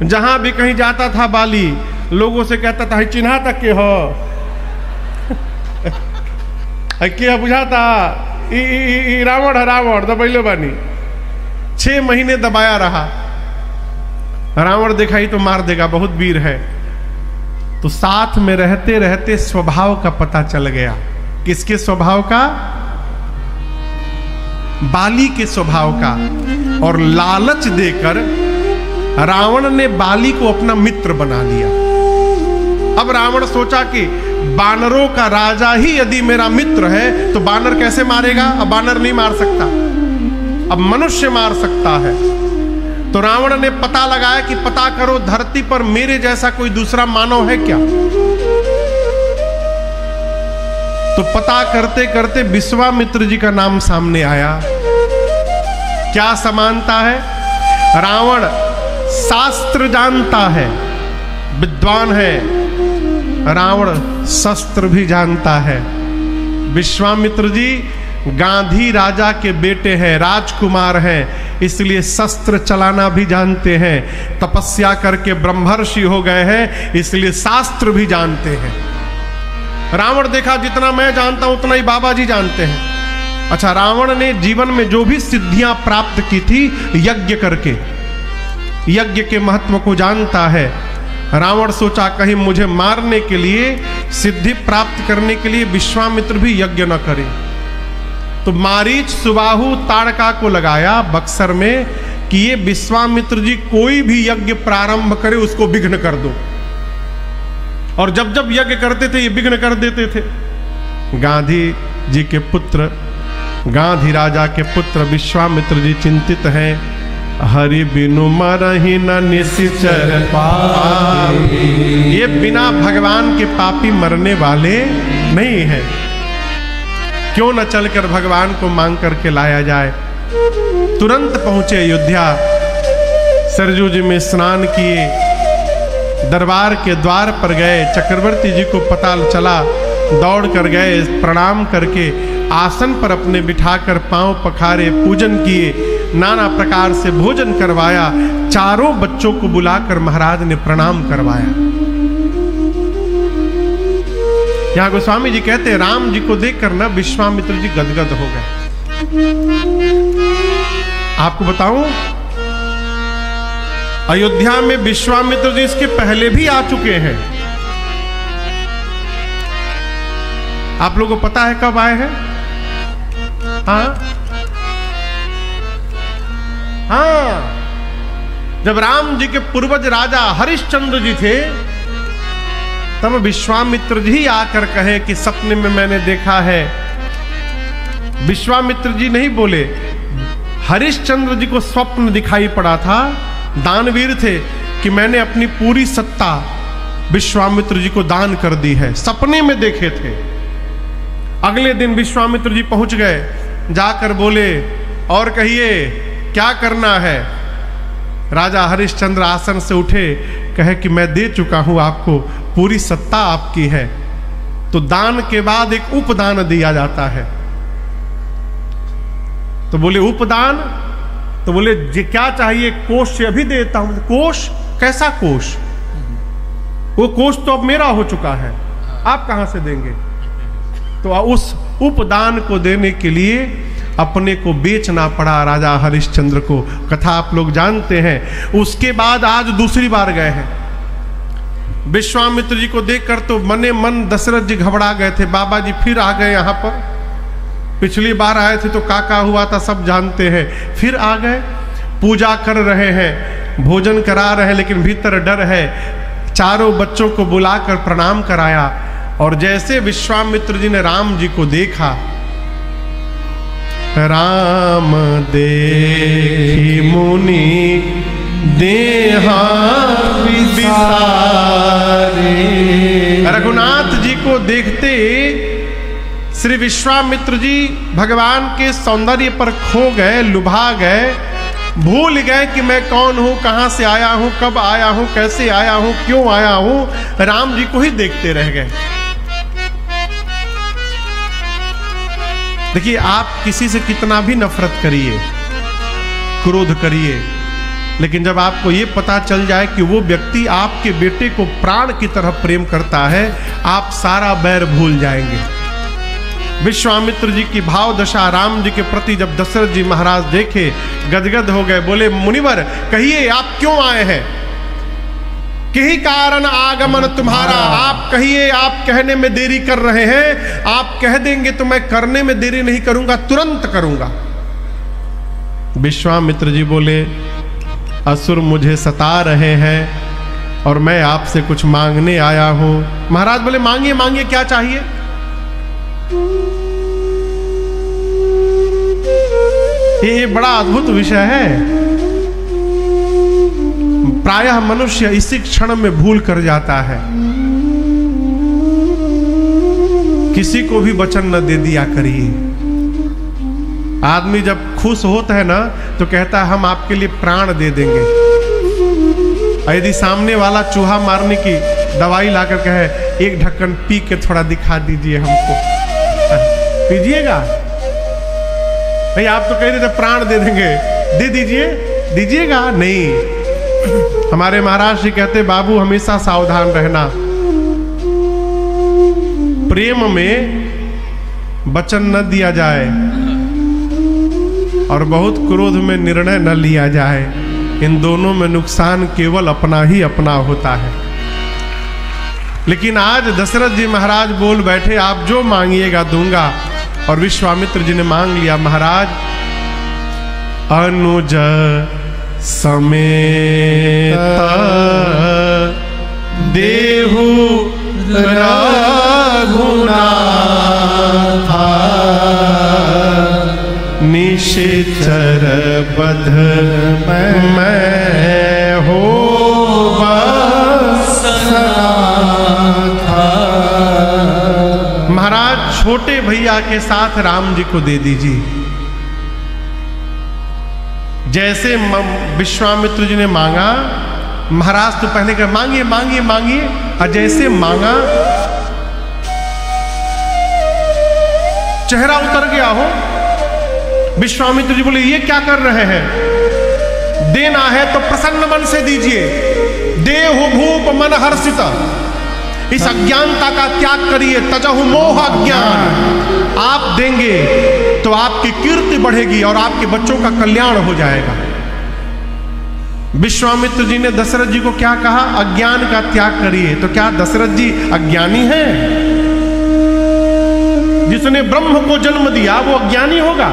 जहां भी कहीं जाता था बाली, लोगों से कहता था चिन्हा तक के हो के बुझाता रावण है, रावण दबैलो बानी। 6 महीने दबाया रहा। रावण देखा ही तो मार देगा, बहुत वीर है। तो साथ में रहते रहते स्वभाव का पता चल गया। किसके स्वभाव का? बाली के स्वभाव का। और लालच देकर रावण ने बाली को अपना मित्र बना लिया। अब रावण सोचा कि बानरों का राजा ही यदि मेरा मित्र है तो बानर कैसे मारेगा? अब बानर नहीं मार सकता, अब मनुष्य मार सकता है। तो रावण ने पता लगाया कि पता करो धरती पर मेरे जैसा कोई दूसरा मानव है क्या? तो पता करते करते विश्वामित्र जी का नाम सामने आया। क्या समानता है? रावण शास्त्र जानता है, विद्वान है। रावण शस्त्र भी जानता है। विश्वामित्र जी गांधी राजा के बेटे हैं, राजकुमार हैं, इसलिए शस्त्र चलाना भी जानते हैं। तपस्या करके ब्रह्मर्षि हो गए हैं, इसलिए शास्त्र भी जानते हैं। रावण देखा जितना मैं जानता हूं उतना ही बाबा जी जानते हैं। अच्छा, रावण ने जीवन में जो भी सिद्धियां प्राप्त की थी यज्ञ करके, यज्ञ के महत्व को जानता है। रावण सोचा कहीं मुझे मारने के लिए, सिद्धि प्राप्त करने के लिए विश्वामित्र भी यज्ञ न करे। तो मारीच सुबाहु ताड़का को लगाया बक्सर में कि ये विश्वामित्र जी कोई भी यज्ञ प्रारंभ करे उसको विघ्न कर दो। और जब जब यज्ञ करते थे ये विघ्न कर देते थे। गांधी जी के पुत्र, गांधी राजा के पुत्र विश्वामित्र जी चिंतित हैं। हरि बिनु मरहि न निश्चर पापी, ये बिना भगवान के पापी मरने वाले नहीं है। क्यों न चलकर भगवान को मांग करके लाया जाए। तुरंत पहुंचे अयोध्या, सरजू जी में स्नान किए, दरबार के द्वार पर गए। चक्रवर्ती जी को पता चला, दौड़ कर गए, प्रणाम करके आसन पर अपने बिठाकर पांव पखारे, पूजन किए, नाना प्रकार से भोजन करवाया। चारों बच्चों को बुलाकर महाराज ने प्रणाम करवाया। यहां गोस्वामी जी कहते हैं राम जी को देखकर ना विश्वामित्र जी गदगद हो गए। आपको बताऊं, अयोध्या में विश्वामित्र जी इसके पहले भी आ चुके हैं। आप लोगों को पता है कब आए हैं? हाँ, जब राम जी के पूर्वज राजा हरिश्चंद्र जी थे तब विश्वामित्र जी आकर कहे कि सपने में मैंने देखा है। विश्वामित्र जी नहीं बोले, हरिश्चंद्र जी को स्वप्न दिखाई पड़ा था, दानवीर थे, कि मैंने अपनी पूरी सत्ता विश्वामित्र जी को दान कर दी है। सपने में देखे थे। अगले दिन विश्वामित्र जी पहुंच गए, जाकर बोले और कहिए क्या करना है। राजा हरिश्चंद्र आसन से उठे, कहे कि मैं दे चुका हूं आपको, पूरी सत्ता आपकी है। तो दान के बाद एक उपदान दिया जाता है। तो बोले उपदान? तो बोले जी क्या चाहिए? कोष से अभी देता हूं। कोष? कैसा कोष? वो कोष तो अब मेरा हो चुका है, आप कहां से देंगे? तो उस उपदान को देने के लिए अपने को बेचना पड़ा राजा हरिश्चंद्र को। कथा आप लोग जानते हैं। उसके बाद आज दूसरी बार गए हैं। विश्वामित्र जी को देखकर तो मने मन दशरथ जी घबरा गए थे। बाबा जी फिर आ गए यहाँ पर। पिछली बार आए थे तो काका हुआ था, सब जानते हैं। फिर आ गए, पूजा कर रहे हैं, भोजन करा रहे हैं, लेकिन भीतर डर है। चारों बच्चों को बुलाकर प्रणाम कराया। और जैसे विश्वामित्र जी ने राम जी को देखा, राम देखी मुनि देहा विसारे। रघुनाथ जी को देखते श्री विश्वामित्र जी भगवान के सौंदर्य पर खो गए, लुभा गए, भूल गए कि मैं कौन हूं, कहां से आया हूं, कब आया हूं, कैसे आया हूं, क्यों आया हूं। राम जी को ही देखते रह गए। देखिए, आप किसी से कितना भी नफरत करिए, क्रोध करिए, लेकिन जब आपको ये पता चल जाए कि वो व्यक्ति आपके बेटे को प्राण की तरह प्रेम करता है, आप सारा बैर भूल जाएंगे। विश्वामित्र जी की भाव दशा राम जी के प्रति जब दशरथ जी महाराज देखे, गदगद हो गए। बोले, मुनिवर कहिए आप क्यों आए हैं? यही कारण आगमन तुम्हारा। आप कहिए, आप कहने में देरी कर रहे हैं। आप कह देंगे तो मैं करने में देरी नहीं करूंगा, तुरंत करूंगा। विश्वामित्र जी बोले, असुर मुझे सता रहे हैं और मैं आपसे कुछ मांगने आया हूं। महाराज बोले, मांगिए मांगिए, क्या चाहिए? ये बड़ा अद्भुत विषय है। प्रायः मनुष्य इसी क्षण में भूल कर जाता है। किसी को भी वचन न दे दिया करिए। आदमी जब खुश होता है ना तो कहता है हम आपके लिए प्राण दे देंगे। यदि सामने वाला चूहा मारने की दवाई लाकर कहे, एक ढक्कन पी के थोड़ा दिखा दीजिए हमको, पीजिएगा? भाई आप तो कह रहे थे प्राण दे देंगे, दे दीजिए, दीजिएगा? नहीं। हमारे महाराज जी कहते, बाबू हमेशा सावधान रहना। प्रेम में वचन न दिया जाए और बहुत क्रोध में निर्णय न लिया जाए। इन दोनों में नुकसान केवल अपना ही अपना होता है। लेकिन आज दशरथ जी महाराज बोल बैठे, आप जो मांगिएगा दूंगा। और विश्वामित्र जी ने मांग लिया, महाराज अनुज समेत देहु रघुनाथ निश्चर बध मैं हो महाराज, छोटे भैया के साथ राम जी को दे दीजिए। जैसे विश्वामित्र जी ने मांगा, महाराज तो पहले कहा मांगिए मांगिए मांगिए, और जैसे मांगा चेहरा उतर गया हो। विश्वामित्र जी बोले, ये क्या कर रहे हैं? देना है तो प्रसन्न मन से दीजिए। देहु भूप मन हर्षित, इस अज्ञानता का त्याग करिए। तजहु मोह अज्ञान। आप देंगे तो आपकी कीर्ति बढ़ेगी और आपके बच्चों का कल्याण हो जाएगा। विश्वामित्र जी ने दशरथ जी को क्या कहा? अज्ञान का त्याग करिए। तो क्या दशरथ जी अज्ञानी हैं? जिसने ब्रह्म को जन्म दिया वो अज्ञानी होगा?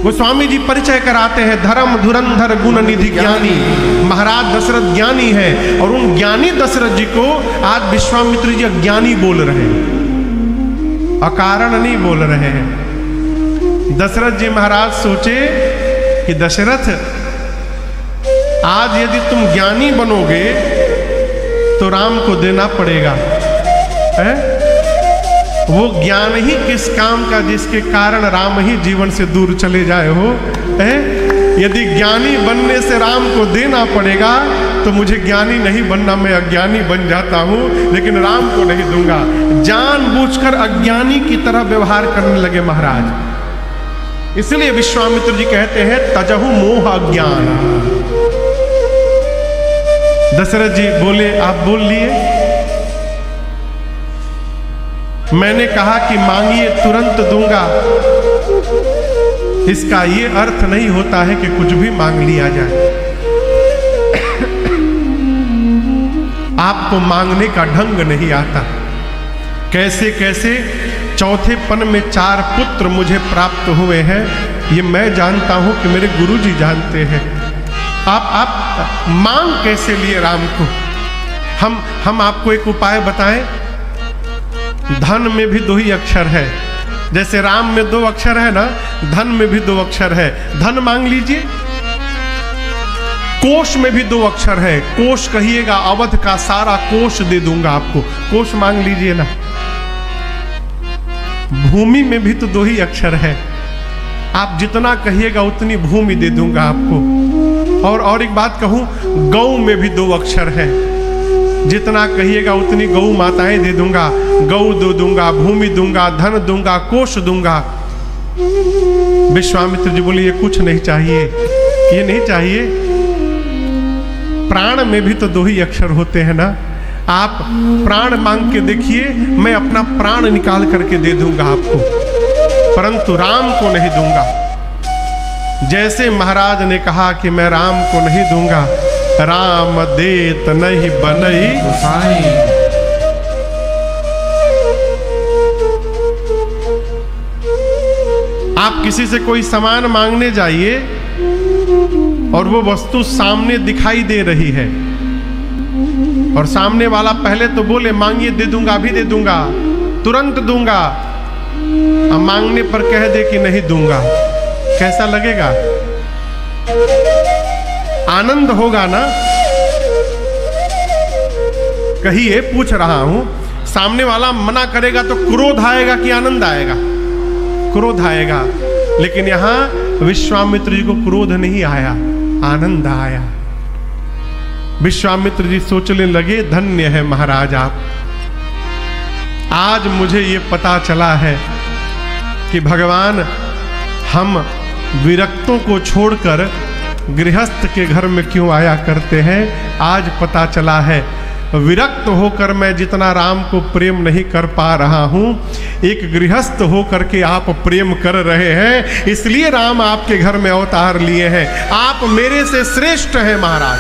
वो स्वामी जी परिचय कराते हैं, धर्म धुरंधर गुण निधि ज्ञानी। महाराज दशरथ ज्ञानी है और उन ज्ञानी दशरथ जी को आज विश्वामित्र जी अज्ञानी बोल रहे हैं, अकारण नहीं बोल रहे हैं। दशरथ जी महाराज सोचे कि दशरथ, आज यदि तुम ज्ञानी बनोगे तो राम को देना पड़ेगा। है? वो ज्ञान ही किस काम का जिसके कारण राम ही जीवन से दूर चले जाए हो। यदि ज्ञानी बनने से राम को देना पड़ेगा तो मुझे ज्ञानी नहीं बनना, मैं अज्ञानी बन जाता हूं, लेकिन राम को नहीं दूंगा। जानबूझकर अज्ञानी की तरह व्यवहार करने लगे महाराज। इसलिए विश्वामित्र जी कहते हैं, तजहु मोह अज्ञान। दशरथ जी बोले, आप बोल लिए? मैंने कहा कि मांगिए तुरंत दूंगा। इसका ये अर्थ नहीं होता है कि कुछ भी मांग लिया जाए। आपको मांगने का ढंग नहीं आता। कैसे कैसे चौथेपन में 4 पुत्र मुझे प्राप्त हुए हैं, ये मैं जानता हूं कि मेरे गुरुजी जानते हैं। आप मांग कैसे लिए राम को? हम आपको एक उपाय बताएं। धन में भी 2 ही अक्षर है। जैसे राम में 2 अक्षर है ना, धन में भी 2 अक्षर है। धन मांग लीजिए। कोश में भी 2 अक्षर है। कोश कहिएगा, अवध का सारा कोश दे दूंगा आपको, कोश मांग लीजिए ना। भूमि में भी तो 2 ही अक्षर है। आप जितना कहिएगा उतनी भूमि दे दूंगा आपको। और एक बात कहूं, गौ में भी 2 अक्षर है। जितना कहिएगा उतनी गौ माताएं दे दूंगा। गौ दो दूंगा, भूमि दूंगा, धन दूंगा, कोश दूंगा। विश्वामित्र जी बोले, ये कुछ नहीं चाहिए। ये नहीं चाहिए? प्राण में भी तो 2 ही अक्षर होते हैं ना। आप प्राण मांग के देखिए, मैं अपना प्राण निकाल करके दे दूंगा आपको, परंतु राम को नहीं दूंगा। जैसे महाराज ने कहा कि मैं राम को नहीं दूंगा, राम देत नहीं बनई गोसाई। आप किसी से कोई सामान मांगने जाइए और वो वस्तु सामने दिखाई दे रही है, और सामने वाला पहले तो बोले मांगिए, दे दूंगा, अभी दे दूंगा, तुरंत दूंगा। अब मांगने पर कह दे कि नहीं दूंगा, कैसा लगेगा? आनंद होगा ना? कहिए, पूछ रहा हूं, सामने वाला मना करेगा तो क्रोध आएगा कि आनंद आएगा? क्रोध आएगा। लेकिन यहां विश्वामित्र जी को क्रोध नहीं आया, आनंद आया। विश्वामित्र जी सोचने लगे, धन्य है महाराज आप, आज मुझे ये पता चला है कि भगवान हम विरक्तों को छोड़कर गृहस्थ के घर में क्यों आया करते हैं। आज पता चला है, विरक्त होकर मैं जितना राम को प्रेम नहीं कर पा रहा हूं, एक गृहस्थ होकर के आप प्रेम कर रहे हैं, इसलिए राम आपके घर में अवतार लिए हैं। आप मेरे से श्रेष्ठ हैं महाराज।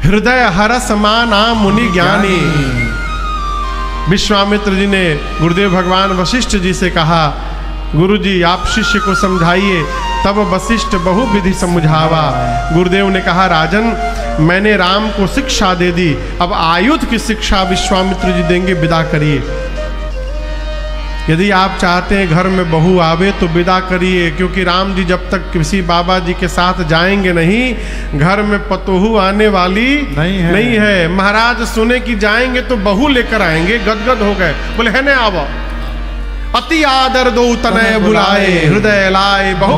हृदय हरस माना मुनि ज्ञानी। विश्वामित्र जी ने गुरुदेव भगवान वशिष्ठ जी से कहा, गुरु जी आप शिष्य को समझाइए। तब वशिष्ठ बहुविधि समझावा। गुरुदेव ने कहा, राजन मैंने राम को शिक्षा दे दी, अब आयुध की शिक्षा विश्वामित्र जी देंगे, विदा करिए। यदि आप चाहते हैं घर में बहू आवे तो विदा करिए, क्योंकि राम जी जब तक किसी बाबा जी के साथ जाएंगे नहीं, घर में पतोहू आने वाली नहीं है। महाराज सुने कि जाएंगे तो बहू लेकर आएंगे, गदगद हो गए, बोले है न आवो। अति आदर दो तनय बुलाए, हृदय लाए बहु